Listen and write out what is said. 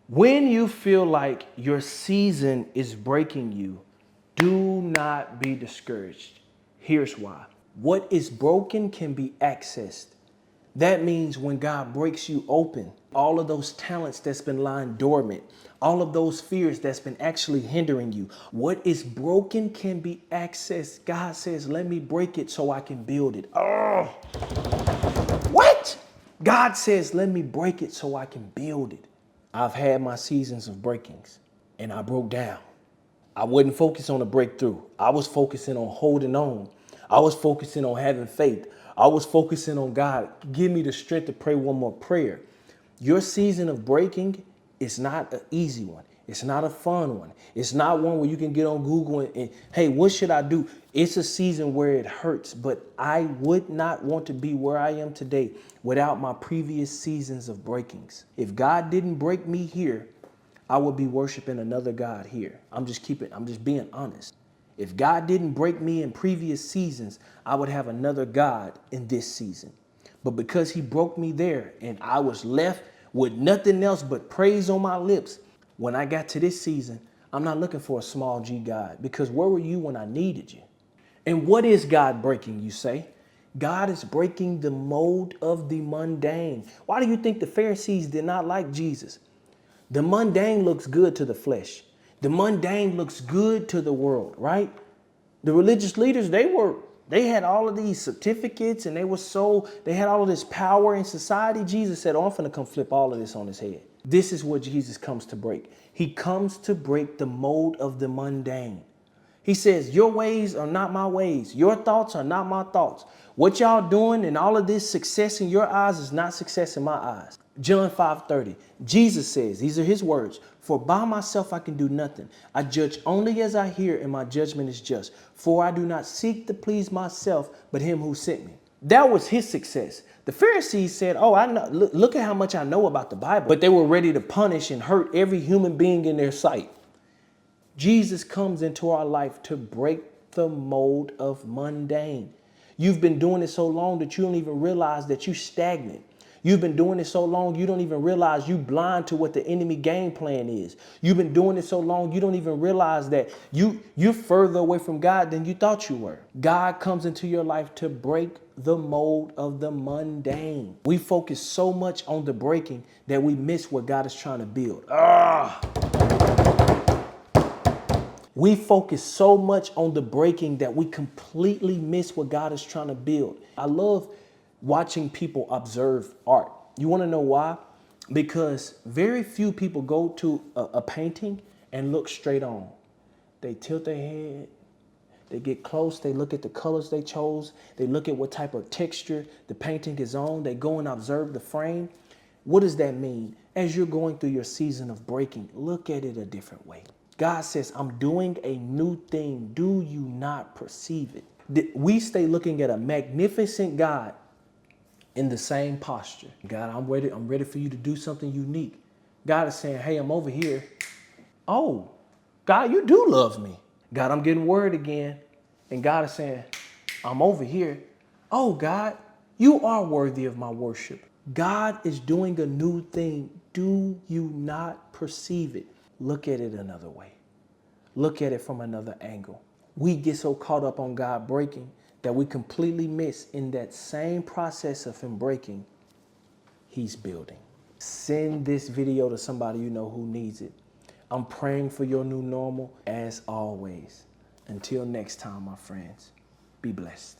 When you feel like your season is breaking you, do not be discouraged. Here's why. What is broken can be accessed. That means when God breaks you open, all of those talents that's been lying dormant, all of those fears that's been actually hindering you, what is broken can be accessed. God says, let me break it so I can build it. Oh, what? God says, let me break it so I can build it. I've had my seasons of breakings and I broke down. I wasn't focused on a breakthrough. I was focusing on holding on. I was focusing on having faith. I was focusing on God, give me the strength to pray one more prayer. Your season of breaking is not an easy one. It's not a fun one. It's not one where you can get on Google and hey, what should I do? It's a season where it hurts, but I would not want to be where I am today without my previous seasons of breakings. If God didn't break me here, I would be worshiping another God here. I'm just being honest. If God didn't break me in previous seasons, I would have another God in this season. But because he broke me there and I was left with nothing else but praise on my lips, when I got to this season, I'm not looking for a small G God, because where were you when I needed you? And what is God breaking, you say? God is breaking the mold of the mundane. Why do you think the Pharisees did not like Jesus? The mundane looks good to the flesh. The mundane looks good to the world, right? The religious leaders, they had all of these certificates and they had all of this power in society. Jesus said, oh, I'm finna come flip all of this on his head. This is what Jesus comes to break. He comes to break the mold of the mundane. He says, your ways are not my ways. Your thoughts are not my thoughts. What y'all doing and all of this success in your eyes is not success in my eyes. John 5:30, Jesus says, these are his words, for by myself I can do nothing. I judge only as I hear, and my judgment is just. For I do not seek to please myself, but him who sent me. That was his success. The Pharisees said, oh, I know, look at how much I know about the Bible. But they were ready to punish and hurt every human being in their sight. Jesus comes into our life to break the mold of mundane. You've been doing it so long that you don't even realize that you're stagnant. You've been doing it so long, you don't even realize you blind to what the enemy game plan is. You've been doing it so long, you don't even realize that you're further away from God than you thought you were. God comes into your life to break the mold of the mundane. We focus so much on the breaking that we miss what God is trying to build. We focus so much on the breaking that we completely miss what God is trying to build. I love watching people observe art. You want to know why? Because very few people go to a painting and look straight on. They tilt their head, they get close, they look at the colors they chose, they look at what type of texture the painting is on, they go and observe the frame. What does that mean? As you're going through your season of breaking, look at it a different way. God says, I'm doing a new thing. Do you not perceive it? We stay looking at a magnificent God in the same posture. God, I'm ready for you to do something unique. God is saying, hey, I'm over here. Oh, God, you do love me. God, I'm getting word again. And God is saying, I'm over here. Oh, God, you are worthy of my worship. God is doing a new thing. Do you not perceive it? Look at it another way. Look at it from another angle. We get so caught up on God breaking that we completely miss in that same process of him breaking, he's building. Send this video to somebody you know who needs it. I'm praying for your new normal as always. Until next time, my friends, be blessed.